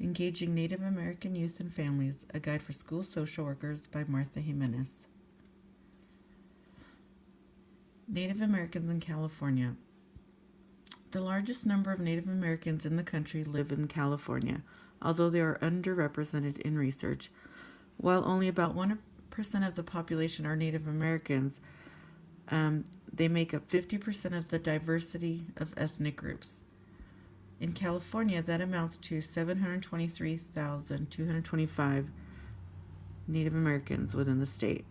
Engaging Native American Youth and Families, a Guide for School Social Workers by Martha Jimenez. Native Americans in California. The largest number of Native Americans in the country live in California, although they are underrepresented in research. While only about 1% of the population are Native Americans, they make up 50% of the diversity of ethnic groups. In California, that amounts to 723,225 Native Americans within the state.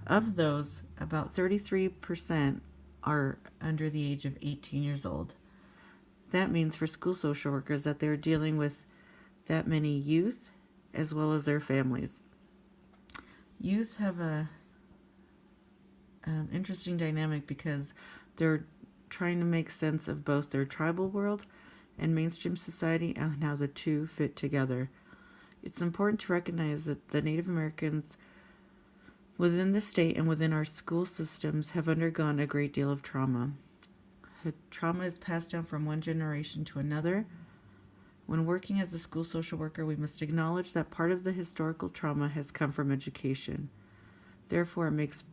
Of those, about 33% are under the age of 18 years old. That means for school social workers that they're dealing with that many youth as well as their families. Youth have a interesting dynamic because they're trying to make sense of both their tribal world and mainstream society and how the two fit together. It's important to recognize that the Native Americans within the state and within our school systems have undergone a great deal of trauma. Trauma is passed down from one generation to another. When working as a school social worker, we must acknowledge that part of the historical trauma has come from education. Therefore, it makes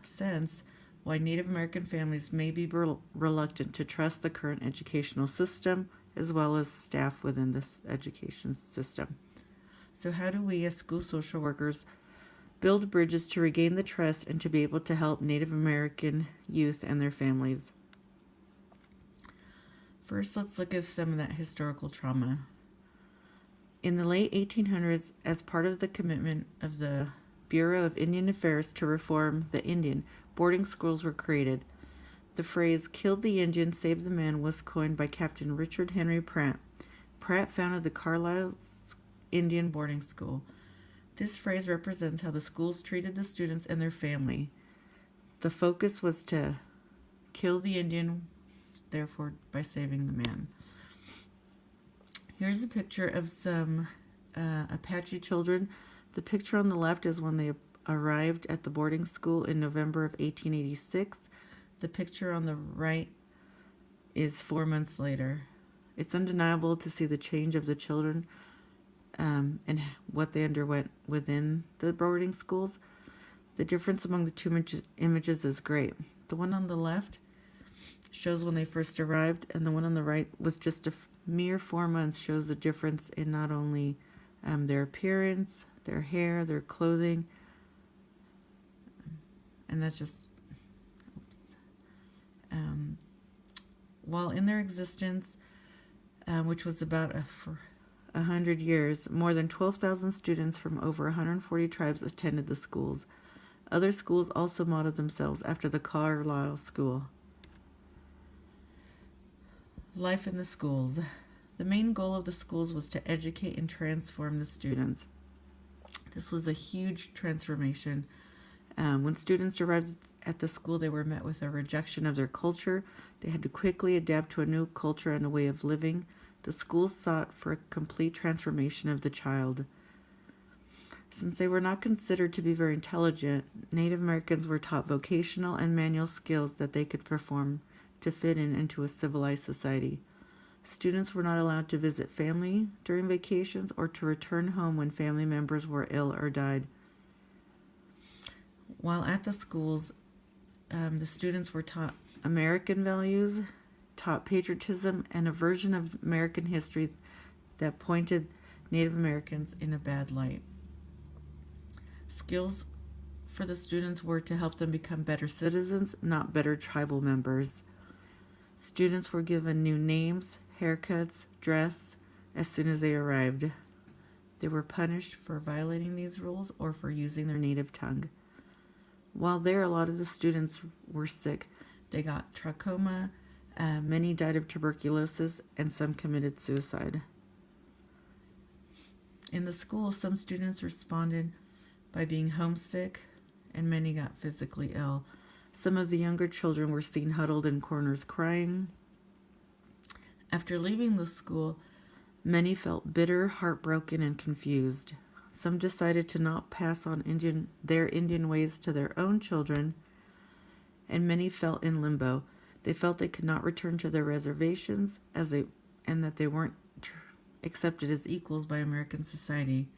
sense why Native American families may be reluctant to trust the current educational system as well as staff within this education system. So how do we as school social workers build bridges to regain the trust and to be able to help Native American youth and their families? First, let's look at some of that historical trauma. In the late 1800s, as part of the commitment of the Bureau of Indian Affairs to reform the Indian, boarding schools were created. The phrase, "Kill the Indian, save the man," was coined by Captain Richard Henry Pratt. Pratt founded the Carlisle Indian Boarding School. This phrase represents how the schools treated the students and their family. The focus was to kill the Indian, therefore by saving the man. Here's a picture of some Apache children. The picture on the left is when they arrived at the boarding school in November of 1886. The picture on the right is 4 months later. It's undeniable to see the change of the children and what they underwent within the boarding schools. The difference among the two images is great. The one on the left shows when they first arrived, and the one on the right with just a mere 4 months shows the difference in not only their appearance, their hair, their clothing, and that's just while in their existence, which was about 100 years, more than 12,000 students from over 140 tribes attended the schools. Other schools also modeled themselves after the Carlisle School. Life in the schools. The main goal of the schools was to educate and transform the students. This was a huge transformation. When students arrived at the school, they were met with a rejection of their culture. They had to quickly adapt to a new culture and a way of living. The schools sought for a complete transformation of the child. Since they were not considered to be very intelligent, Native Americans were taught vocational and manual skills that they could perform to fit into a civilized society. Students were not allowed to visit family during vacations or to return home when family members were ill or died. While at the schools, the students were taught American values, taught patriotism, and a version of American history that pointed Native Americans in a bad light. Skills for the students were to help them become better citizens, not better tribal members. Students were given new names, haircuts, dress as soon as they arrived. They were punished for violating these rules or for using their native tongue. While there, a lot of the students were sick. They got trachoma, many died of tuberculosis, and some committed suicide. In the school, some students responded by being homesick, and many got physically ill. Some of the younger children were seen huddled in corners crying. After leaving the school, many felt bitter, heartbroken, and confused. Some decided to not pass on their Indian ways to their own children, and many felt in limbo. They felt they could not return to their reservations and that they weren't accepted as equals by American society.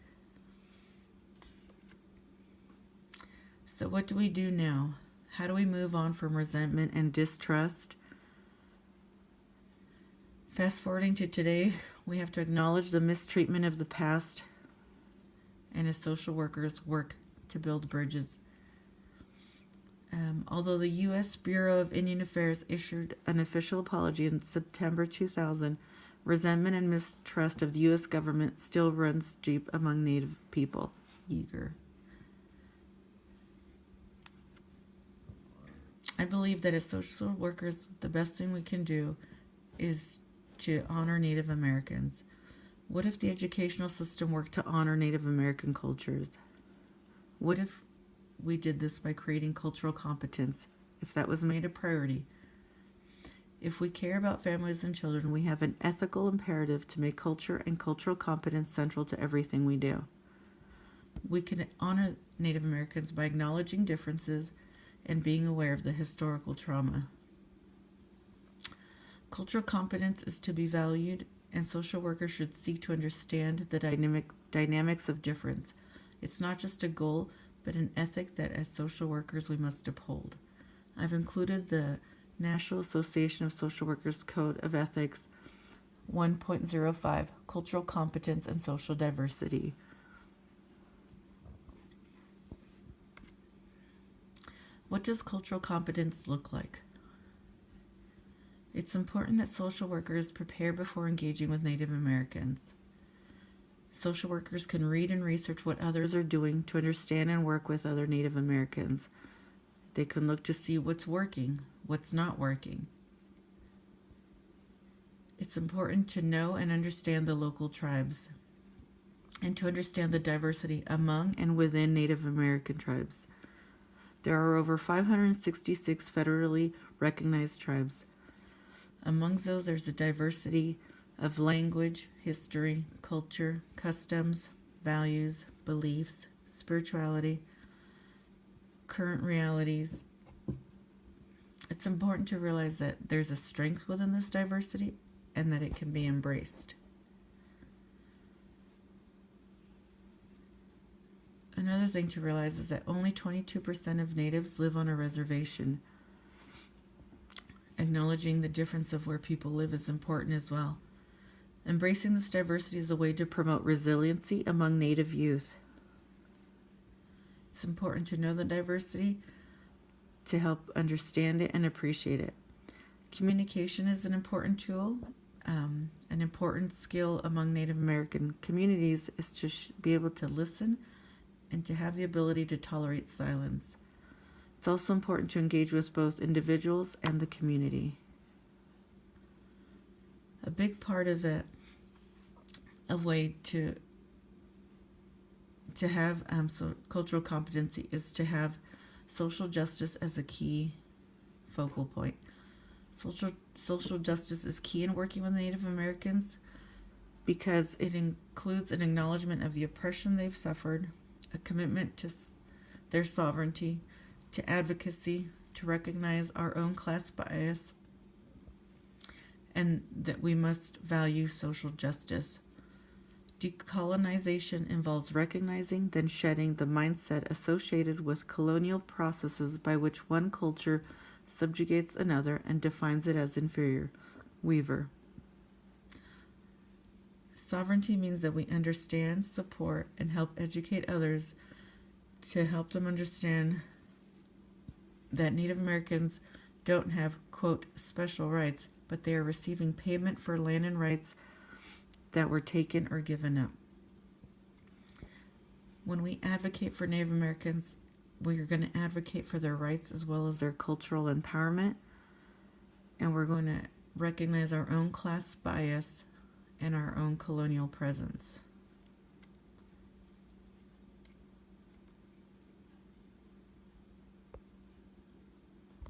So what do we do now? How do we move on from resentment and distrust? Fast forwarding to today, we have to acknowledge the mistreatment of the past, and as social workers work to build bridges. Although the U.S. Bureau of Indian Affairs issued an official apology in September 2000, resentment and mistrust of the U.S. government still runs deep among Native people. Yeager. I believe that as social workers, the best thing we can do is to honor Native Americans. What if the educational system worked to honor Native American cultures? What if we did this by creating cultural competence, if that was made a priority? If we care about families and children, we have an ethical imperative to make culture and cultural competence central to everything we do. We can honor Native Americans by acknowledging differences and being aware of the historical trauma. Cultural competence is to be valued, and social workers should seek to understand the dynamics of difference. It's not just a goal, but an ethic that as social workers we must uphold. I've included the National Association of Social Workers Code of Ethics 1.05, Cultural Competence and Social Diversity. What does cultural competence look like? It's important that social workers prepare before engaging with Native Americans. Social workers can read and research what others are doing to understand and work with other Native Americans. They can look to see what's working, what's not working. It's important to know and understand the local tribes and to understand the diversity among and within Native American tribes. There are over 566 federally recognized tribes. Among those, there's a diversity of language, history, culture, customs, values, beliefs, spirituality, current realities. It's important to realize that there's a strength within this diversity and that it can be embraced. Another thing to realize is that only 22% of natives live on a reservation. Acknowledging the difference of where people live is important as well. Embracing this diversity is a way to promote resiliency among Native youth. It's important to know the diversity to help understand it and appreciate it. Communication is an important tool. An important skill among Native American communities is to be able to listen and to have the ability to tolerate silence. It's also important to engage with both individuals and the community. A big part of it, a way to have cultural competency is to have social justice as a key focal point. Social justice is key in working with Native Americans because it includes an acknowledgement of the oppression they've suffered, a commitment to their sovereignty, to advocacy, to recognize our own class bias, and that we must value social justice. Decolonization involves recognizing, then shedding the mindset associated with colonial processes by which one culture subjugates another and defines it as inferior. Weaver. Sovereignty means that we understand, support, and help educate others to help them understand that Native Americans don't have, quote, special rights, but they are receiving payment for land and rights that were taken or given up. When we advocate for Native Americans, we are going to advocate for their rights as well as their cultural empowerment, and we're going to recognize our own class bias and our own colonial presence.